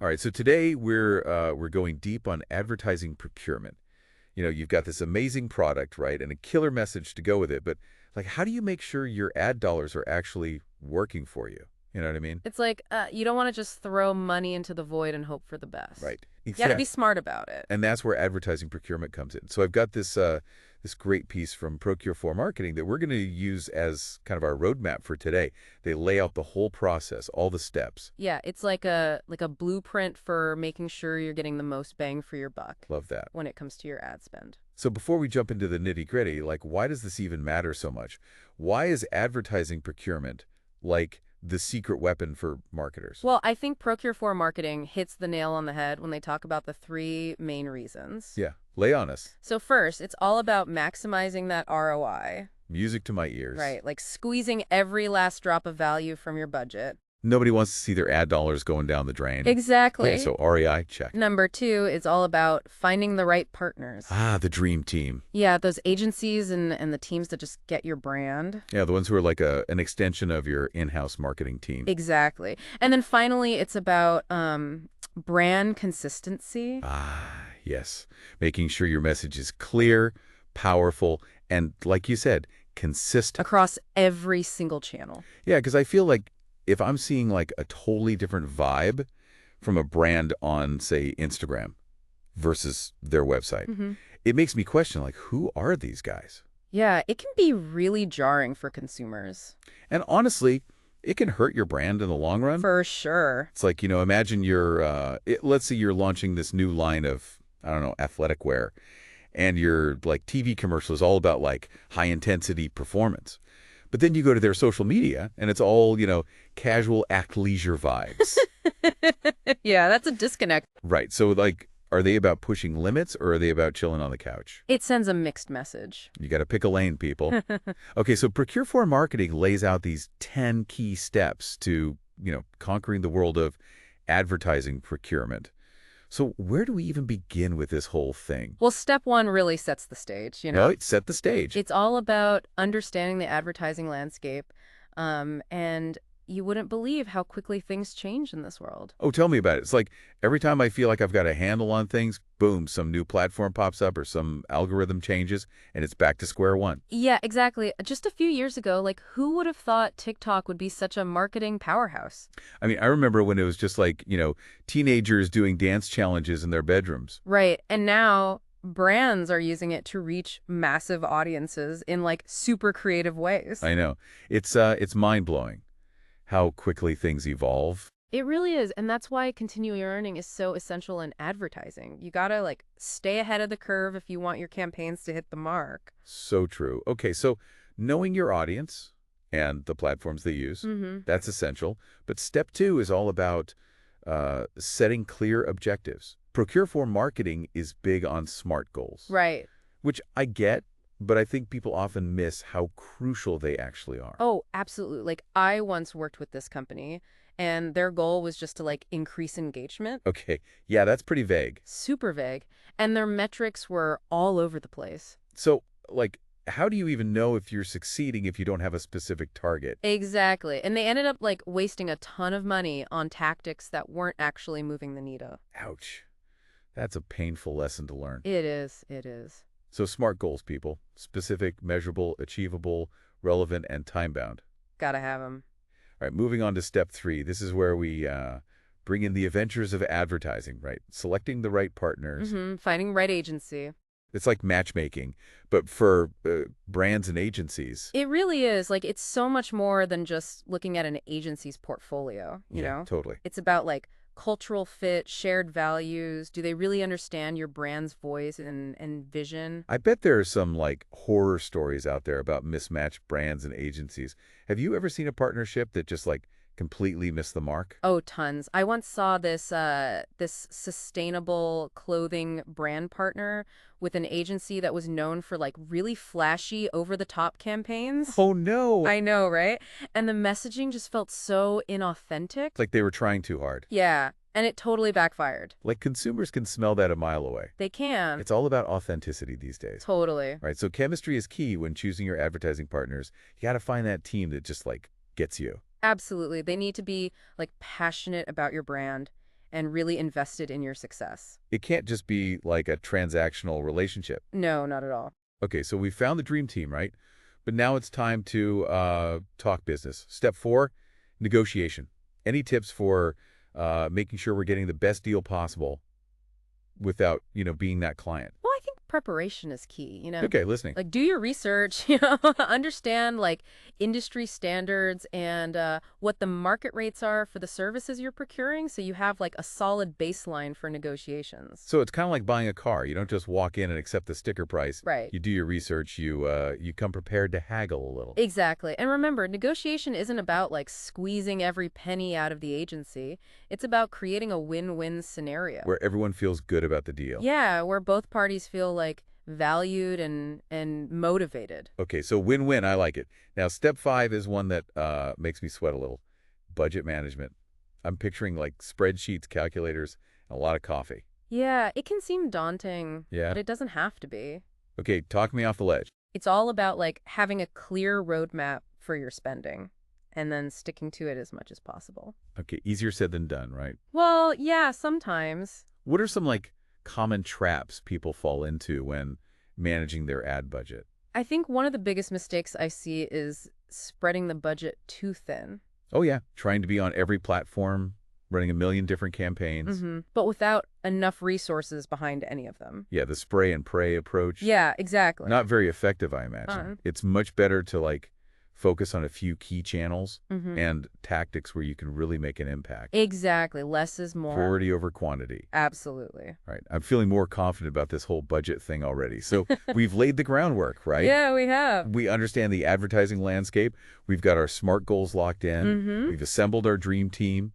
All right, so today we're going deep on advertising procurement. You've got this amazing product, right, and a killer message to go with it, but like how do you make sure your ad dollars are actually working for you? You know what I mean? It's like you don't want to just throw money into the void and hope for the best. Right. You got to be Exactly. smart about it. And that's where advertising procurement comes in. So I've got this great piece from Procure for Marketing that we're going to use as kind of our roadmap for today. They lay out the whole process, all the steps. Yeah, it's like a blueprint for making sure you're getting the most bang for your buck Love that. when it comes to your ad spend. So before we jump into the nitty-gritty, like why does this even matter so much? Why is advertising procurement like the secret weapon for marketers? Well, I think Procure for Marketing hits the nail on the head when they talk about the three main reasons. Yeah, lay on us. So first, it's all about maximizing that ROI, Music to my ears. right? Like squeezing every last drop of value from your budget. Nobody wants to see their ad dollars going down the drain. Exactly. Okay, so REI, check. Number two is all about finding the right partners. Ah, the dream team. Yeah, those agencies and the teams that just get your brand. Yeah, the ones who are like an extension of your in-house marketing team. Exactly. And then finally, it's about brand consistency. Ah, yes. Making sure your message is clear, powerful, and like you said, consistent. Across every single channel. Yeah, because I feel like if I'm seeing like a totally different vibe from a brand on, say, Instagram versus their website, it makes me question, like, who are these guys? Yeah, it can be really jarring for consumers. And honestly, it can hurt your brand in the long run. For sure. It's like, imagine let's say you're launching this new line of, I don't know, athletic wear, and your like TV commercial is all about like high intensity performance. But then you go to their social media and it's all, casual athleisure vibes. Yeah, that's a disconnect. Right. So like, are they about pushing limits or are they about chilling on the couch? It sends a mixed message. You got to pick a lane, people. Okay, so Procure for Marketing lays out these 10 key steps to, conquering the world of advertising procurement. So where do we even begin with this whole thing? Well, step one really sets the stage, you know? Well, set the stage. It's all about understanding the advertising landscape, and you wouldn't believe how quickly things change in this world. Oh, tell me about it. It's like every time I feel like I've got a handle on things, boom, some new platform pops up or some algorithm changes, and it's back to square one. Yeah, exactly. Just a few years ago, like, who would have thought TikTok would be such a marketing powerhouse? I mean, I remember when it was just like, teenagers doing dance challenges in their bedrooms. Right. And now brands are using it to reach massive audiences in, like, super creative ways. I know. It's mind-blowing how quickly things evolve. It really is, and that's why continuing learning is so essential in advertising. You gotta, like, stay ahead of the curve if you want your campaigns to hit the mark. So true. Okay, so knowing your audience and the platforms they use, that's essential. But step two is all about setting clear objectives. Procure for Marketing is big on SMART goals, Right. which I get, but I think people often miss how crucial they actually are. Oh, absolutely. Like, I once worked with this company, and their goal was just to, like, increase engagement. Okay, yeah, that's pretty vague. Super vague. And their metrics were all over the place. So, like, how do you even know if you're succeeding if you don't have a specific target? Exactly. And they ended up, like, wasting a ton of money on tactics that weren't actually moving the needle. Ouch. That's a painful lesson to learn. It is. It is. So SMART goals, people. Specific, measurable, achievable, relevant, and time-bound. Gotta have them. All right, moving on to step three. This is where we bring in the adventures of advertising, right? Selecting the right partners. Finding right agency. It's like matchmaking, but for brands and agencies. It really is. Like, it's so much more than just looking at an agency's portfolio, you know? Totally. It's about, like, cultural fit, shared values. Do they really understand your brand's voice and vision? I bet there are some like horror stories out there about mismatched brands and agencies. Have you ever seen a partnership that just like completely missed the mark? Oh, tons. I once saw this sustainable clothing brand partner with an agency that was known for, like, really flashy, over-the-top campaigns. Oh no. I know, right? And the messaging just felt so inauthentic. Like they were trying too hard. Yeah, and it totally backfired. Like consumers can smell that a mile away. They can. It's all about authenticity these days. Totally. Right, so chemistry is key when choosing your advertising partners. You got to find that team that just like gets you. Absolutely. They need to be, like, passionate about your brand and really invested in your success. It can't just be like a transactional relationship. No, not at all. Okay, so we found the dream team, right? But now it's time to talk business. Step 4, negotiation. Any tips for making sure we're getting the best deal possible without, being that client? Well, I think preparation is key, Okay, listening. Like, do your research, understand, like, industry standards and what the market rates are for the services you're procuring so you have, like, a solid baseline for negotiations. So it's kind of like buying a car. You don't just walk in and accept the sticker price. Right. You do your research. You come prepared to haggle a little. Exactly. And remember, negotiation isn't about, like, squeezing every penny out of the agency. It's about creating a win-win scenario. Where everyone feels good about the deal. Yeah, where both parties feel, like, valued and motivated. Okay, so win-win, I like it. Now, step 5 is one that makes me sweat a little. Budget management. I'm picturing like spreadsheets, calculators, and a lot of coffee. Yeah, it can seem daunting, Yeah? but it doesn't have to be. Okay, talk me off the ledge. It's all about, like, having a clear roadmap for your spending and then sticking to it as much as possible. Okay, easier said than done, right? Well, yeah, sometimes. What are some like common traps people fall into when managing their ad budget? I think one of the biggest mistakes I see is spreading the budget too thin. Oh yeah, trying to be on every platform, running a million different campaigns. But without enough resources behind any of them. Yeah, the spray and pray approach. Yeah, exactly. Not very effective, I imagine. Uh-uh. It's much better to like focus on a few key channels Mm-hmm. and tactics where you can really make an impact. Exactly. Less is more. Quality over quantity. Absolutely. Right. I'm feeling more confident about this whole budget thing already. So we've laid the groundwork, right? Yeah, we have. We understand the advertising landscape. We've got our SMART goals locked in. Mm-hmm. We've assembled our dream team,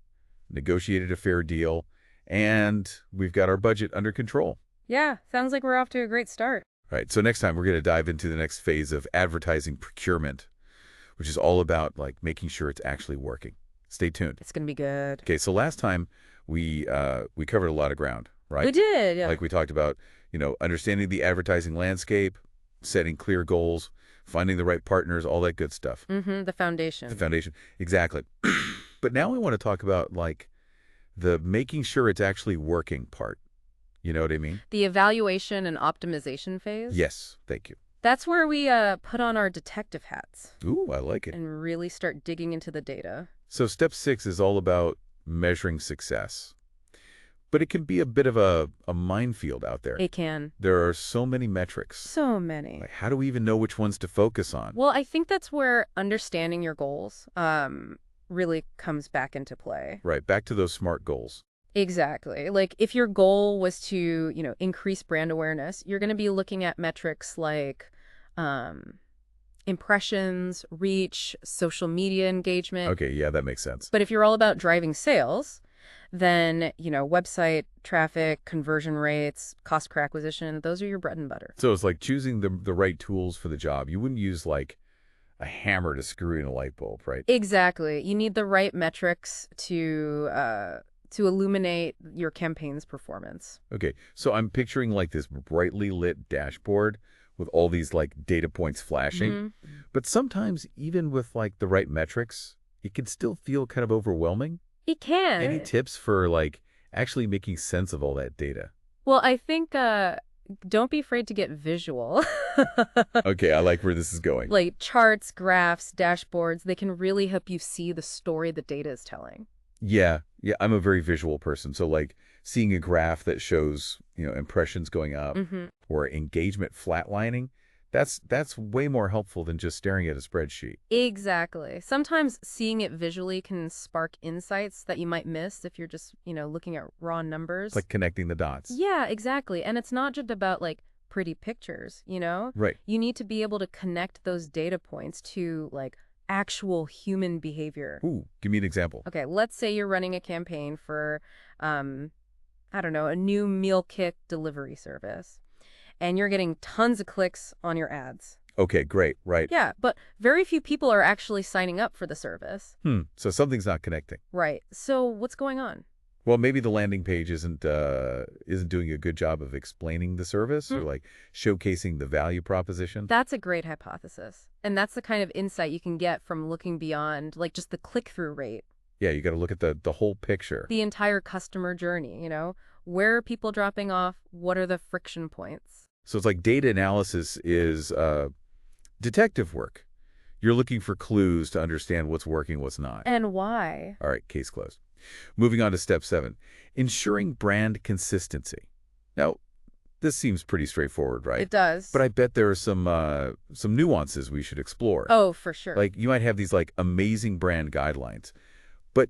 negotiated a fair deal, and we've got our budget under control. Yeah, sounds like we're off to a great start. All right. So next time we're going to dive into the next phase of advertising procurement, which is all about like making sure it's actually working. Stay tuned. It's going to be good. Okay. So last time we covered a lot of ground, right? We did, yeah. Like we talked about, understanding the advertising landscape, setting clear goals, finding the right partners, all that good stuff. The foundation. The foundation. Exactly. But now we want to talk about like the making sure it's actually working part. You know what I mean? The evaluation and optimization phase. Yes. Thank you. That's where we put on our detective hats Ooh, I like it. and really start digging into the data. So step 6 is all about measuring success. But it can be a bit of a minefield out there. It can. There are so many metrics. So many. Like, how do we even know which ones to focus on? Well, I think that's where understanding your goals really comes back into play. Right, back to those SMART goals. Exactly. Like, if your goal was to, increase brand awareness, you're going to be looking at metrics like impressions, reach, social media engagement. Okay, yeah, that makes sense. But if you're all about driving sales, then, website traffic, conversion rates, cost per acquisition, those are your bread and butter. So it's like choosing the right tools for the job. You wouldn't use like a hammer to screw in a light bulb, right? Exactly. You need the right metrics to illuminate your campaign's performance. Okay, so I'm picturing like this brightly lit dashboard with all these like data points flashing. But sometimes even with like the right metrics, it can still feel kind of overwhelming. It can. Any tips for like actually making sense of all that data? Well, I think don't be afraid to get visual. Okay, I like where this is going. Like charts, graphs, dashboards, they can really help you see the story the data is telling. Yeah, I'm a very visual person. So like seeing a graph that shows, impressions going up or engagement flatlining, that's way more helpful than just staring at a spreadsheet. Exactly. Sometimes seeing it visually can spark insights that you might miss if you're just, looking at raw numbers. Like connecting the dots. Yeah, exactly. And it's not just about like pretty pictures, Right. You need to be able to connect those data points to like actual human behavior. Ooh, give me an example. Okay, let's say you're running a campaign for, I don't know, a new meal kit delivery service, and you're getting tons of clicks on your ads. Okay, great, right. Yeah, but very few people are actually signing up for the service. So something's not connecting. Right. So what's going on? Well, maybe the landing page isn't doing a good job of explaining the service or like showcasing the value proposition. That's a great hypothesis. And that's the kind of insight you can get from looking beyond like just the click-through rate. Yeah, you got to look at the whole picture. The entire customer journey, where are people dropping off? What are the friction points? So it's like data analysis is detective work. You're looking for clues to understand what's working, what's not. And why? All right, case closed. Moving on to step 7, ensuring brand consistency. Now, this seems pretty straightforward, right? It does. But I bet there are some nuances we should explore. Oh, for sure. Like you might have these like amazing brand guidelines, but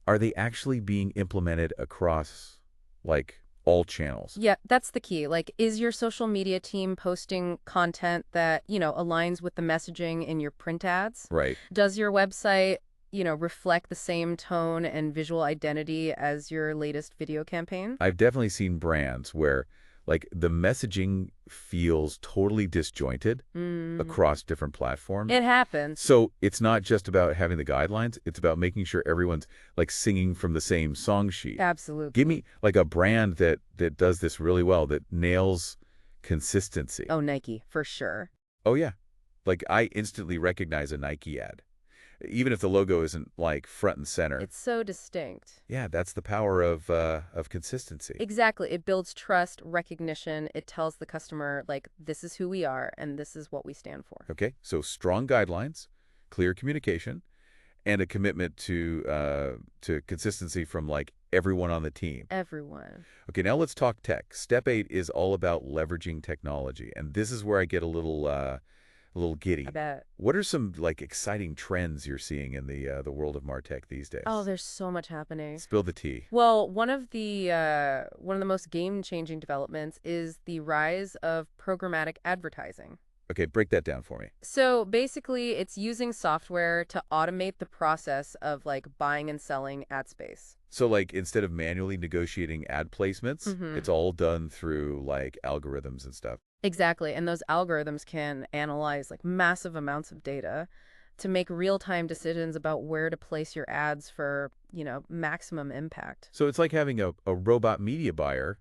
are they actually being implemented across like all channels? Yeah, that's the key. Like, is your social media team posting content that, aligns with the messaging in your print ads? Right. Does your website, reflect the same tone and visual identity as your latest video campaign? I've definitely seen brands where like the messaging feels totally disjointed Mm, across different platforms. it happens. So it's not just about having the guidelines, it's about making sure everyone's like singing from the same song sheet. Absolutely. Give me like a brand that does this really well, that nails consistency. Oh, Nike, for sure. Oh yeah. Like I instantly recognize a Nike ad, even if the logo isn't like front and center. It's so distinct. Yeah, that's the power of consistency. Exactly. It builds trust, recognition. It tells the customer, like, this is who we are and this is what we stand for. Okay, so strong guidelines, clear communication, and a commitment to consistency from like everyone on the team. Everyone. Okay, now let's talk tech. Step 8 is all about leveraging technology, and this is where I get a little giddy. I bet. What are some like exciting trends you're seeing in the world of MarTech these days? Oh, there's so much happening. Spill the tea. Well, one of the most game-changing developments is the rise of programmatic advertising. Okay, break that down for me. So basically, it's using software to automate the process of like buying and selling ad space. So like instead of manually negotiating ad placements, Mm-hmm. it's all done through like algorithms and stuff. Exactly. And those algorithms can analyze like massive amounts of data to make real-time decisions about where to place your ads for, maximum impact. So it's like having a robot media buyer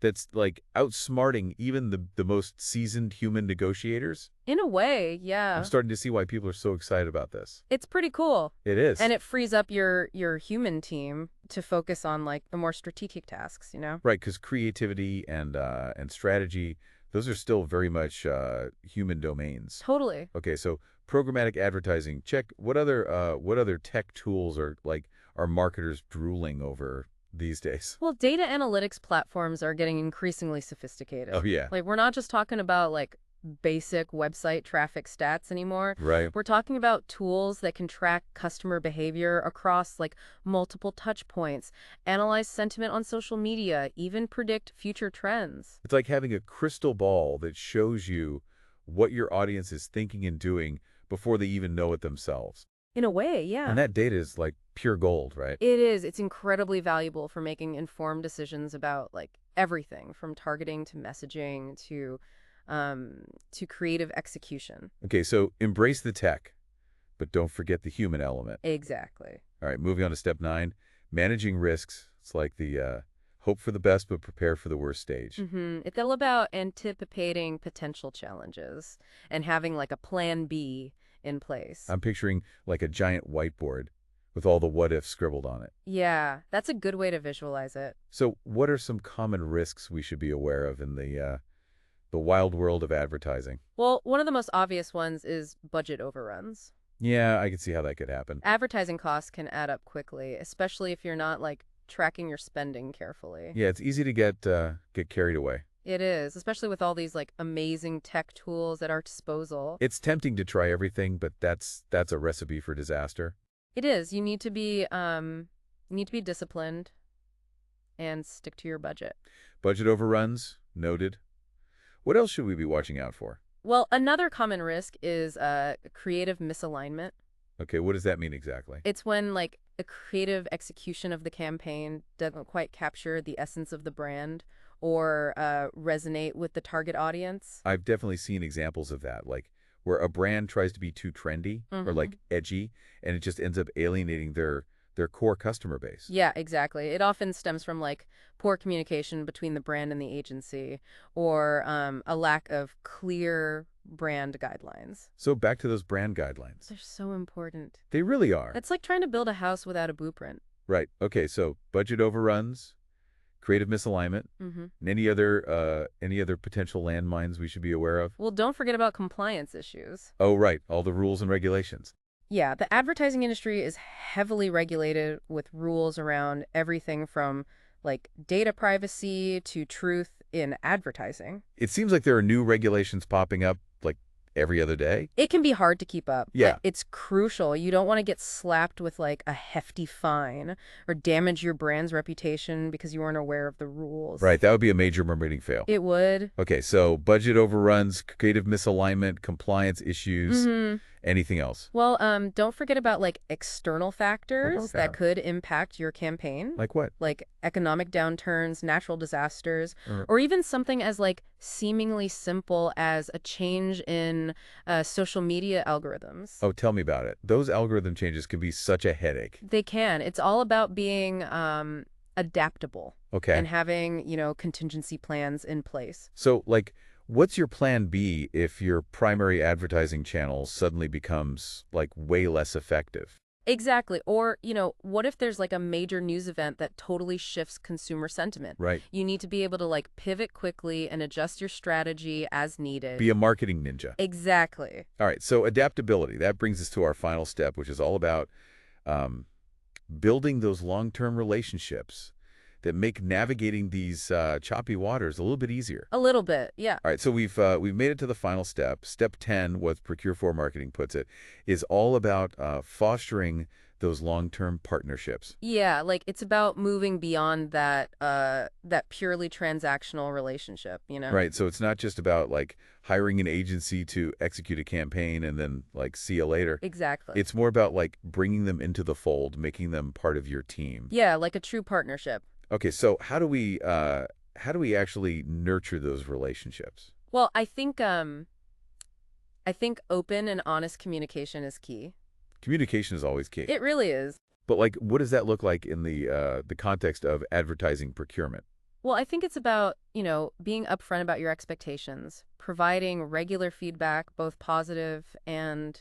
that's like outsmarting even the most seasoned human negotiators. In a way, I'm yeah. starting to see why people are so excited about this. It's pretty cool. It is. And it frees up your human team to focus on like the more strategic tasks. Right, because creativity and strategy, those are still very much human domains. Totally. Okay, so programmatic advertising, check. What other tech tools are marketers drooling over these days? Well, data analytics platforms are getting increasingly sophisticated. Oh yeah, Like, we're not just talking about like basic website traffic stats anymore. right. We're talking about tools that can track customer behavior across like multiple touch points, analyze sentiment on social media, even predict future trends. It's like having a crystal ball that shows you what your audience is thinking and doing before they even know it themselves. In a way, yeah. And that data is like pure gold, right? It is. It's incredibly valuable for making informed decisions about like everything from targeting to messaging to creative execution. Okay, so embrace the tech, but don't forget the human element. Exactly. All right, moving on to step 9, managing risks. It's like the hope for the best but prepare for the worst stage. It's all about anticipating potential challenges and having like a plan B in place. I'm picturing like a giant whiteboard with all the what ifs scribbled on it. Yeah, that's a good way to visualize it. So, what are some common risks we should be aware of in the wild world of advertising? Well, one of the most obvious ones is budget overruns. Yeah, I can see how that could happen. Advertising costs can add up quickly, especially if you're not like tracking your spending carefully. Yeah, it's easy to get carried away. It is, especially with all these like amazing tech tools at our disposal. It's tempting to try everything, but that's a recipe for disaster. It is. You need to be disciplined and stick to your budget. Budget overruns, noted. What else should we be watching out for? Well, another common risk is creative misalignment. Okay, what does that mean exactly? It's when like a creative execution of the campaign doesn't quite capture the essence of the brand or resonate with the target audience. I've definitely seen examples of that, like where a brand tries to be too trendy or like edgy, and it just ends up alienating their core customer base. Yeah, exactly. It often stems from like poor communication between the brand and the agency, or a lack of clear brand guidelines. So back to those brand guidelines. They're so important. They really are. It's like trying to build a house without a blueprint. Right. Okay, so budget overruns, creative misalignment, Mm-hmm. and any other potential landmines we should be aware of? Well, don't forget about compliance issues. Oh, right, all the rules and regulations. Yeah, the advertising industry is heavily regulated with rules around everything from like data privacy to truth in advertising. It seems like there are new regulations popping up like every other day. It can be hard to keep up, Yeah. but it's crucial. You don't want to get slapped with like a hefty fine or damage your brand's reputation because you weren't aware of the rules. Right, that would be a major marketing fail. It would. Okay, so budget overruns, creative misalignment, compliance issues, Mm-hmm. anything else? Well, don't forget about like external factors Okay. that could impact your campaign, Like what? like economic downturns, natural disasters, Or- or even something as like seemingly simple as a change in social media algorithms. Oh, tell me about it. Those algorithm changes can be such a headache. They can. It's all about being adaptable Okay. and having, contingency plans in place. So, like, what's your plan B if your primary advertising channel suddenly becomes, like, way less effective? Exactly. Or, what if there's like a major news event that totally shifts consumer sentiment? Right. You need to be able to like pivot quickly and adjust your strategy as needed. Be a marketing ninja. Exactly. All right, so adaptability. That brings us to our final step, which is all about building those long-term relationships that make navigating these choppy waters a little bit easier. A little bit, yeah. All right, so we've made it to the final step. Step 10, what Procure for Marketing puts it, is all about fostering those long-term partnerships. Yeah, like it's about moving beyond that purely transactional relationship, Right, so it's not just about like hiring an agency to execute a campaign and then like see you later. Exactly. It's more about like bringing them into the fold, making them part of your team. Yeah, like a true partnership. Okay, so how do we actually nurture those relationships? Well, I think open and honest communication is key. Communication is always key. It really is. But like, what does that look like in the context of advertising procurement? Well, I think it's about, being upfront about your expectations, providing regular feedback, both positive and,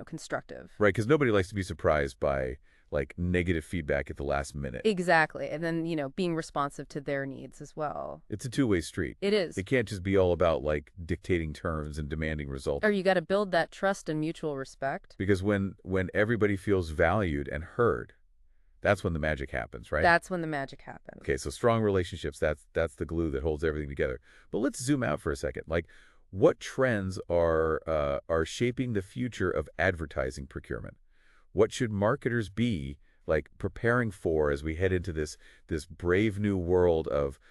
constructive. Right, because nobody likes to be surprised by like negative feedback at the last minute. Exactly. And then, being responsive to their needs as well. It's a two-way street. It is. It can't just be all about like dictating terms and demanding results. Or you got to build that trust and mutual respect. Because when everybody feels valued and heard, that's when the magic happens, right? That's when the magic happens. Okay, so strong relationships, that's the glue that holds everything together. But let's zoom out for a second. Like, what trends are shaping the future of advertising procurement? What should marketers be like preparing for as we head into this brave new world of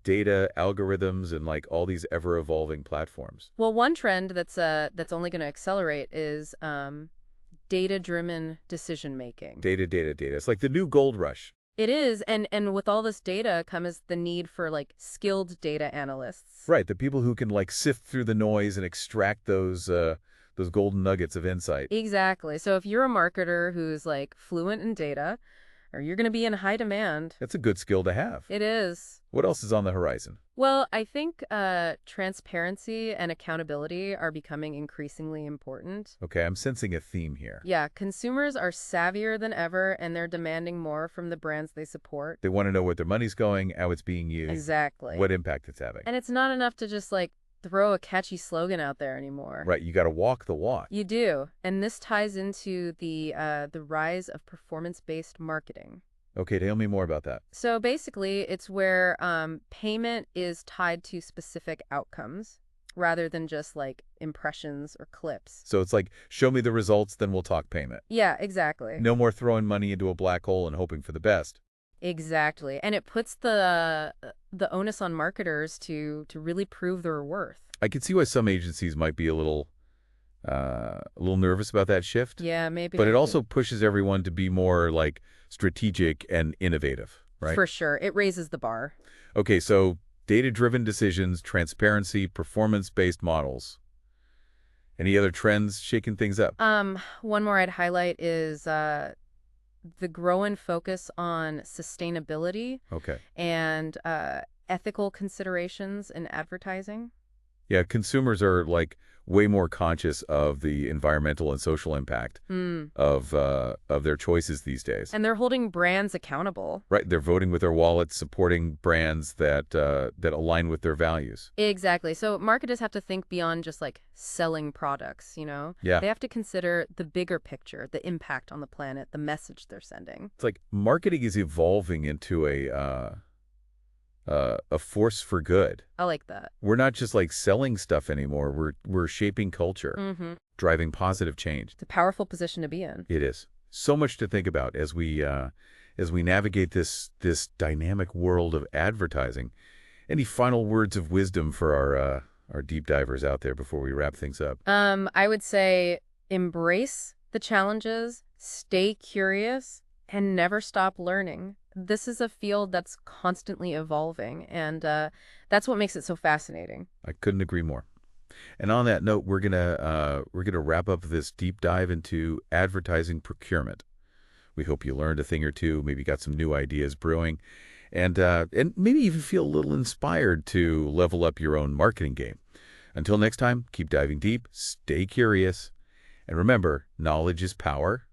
data, algorithms, and like all these ever-evolving platforms? Well, one trend that's only going to accelerate is data-driven decision making. Data. It's like the new gold rush. It is, and with all this data comes the need for like skilled data analysts. Right, the people who can like sift through the noise and extract those golden nuggets of insight. Exactly. So if you're a marketer who's like fluent in data, or you're going to be in high demand. That's a good skill to have. It is. What else is on the horizon? Well, I think transparency and accountability are becoming increasingly important. Okay, I'm sensing a theme here. Yeah, consumers are savvier than ever, and they're demanding more from the brands they support. They want to know where their money's going, how it's being used, Exactly. what impact it's having. And it's not enough to just like throw a catchy slogan out there anymore. Right, you got to walk the walk. You do. And this ties into the rise of performance-based marketing. Okay, tell me more about that. So basically, it's where payment is tied to specific outcomes rather than just like impressions or clips. So it's like, show me the results, then we'll talk payment. Yeah, exactly. No more throwing money into a black hole and hoping for the best. Exactly. And it puts the onus on marketers to really prove their worth. I can see why some agencies might be a little nervous about that shift. Yeah, maybe. But it also pushes everyone to be more like strategic and innovative, right? For sure. It raises the bar. Okay, so data-driven decisions, transparency, performance-based models. Any other trends shaking things up? One more I'd highlight is the growing focus on sustainability Okay. and ethical considerations in advertising. Yeah, consumers are like way more conscious of the environmental and social impact Hmm. of their choices these days. And they're holding brands accountable. Right, they're voting with their wallets, supporting brands that align with their values. Exactly. So marketers have to think beyond just like selling products, you know? Yeah, They have to consider the bigger picture, the impact on the planet, the message they're sending. it's like marketing is evolving into a force for good. I like that. We're not just like selling stuff anymore. We're shaping culture, Mm-hmm. driving positive change. It's a powerful position to be in. It is so much to think about as we navigate this dynamic world of advertising. Any final words of wisdom for our deep divers out there before we wrap things up? I would say embrace the challenges, stay curious, and never stop learning. This is a field that's constantly evolving, and that's what makes it so fascinating. I couldn't agree more. And on that note, we're gonna wrap up this deep dive into advertising procurement. We hope you learned a thing or two, maybe got some new ideas brewing, and maybe even feel a little inspired to level up your own marketing game. Until next time, keep diving deep, stay curious, and remember, knowledge is power,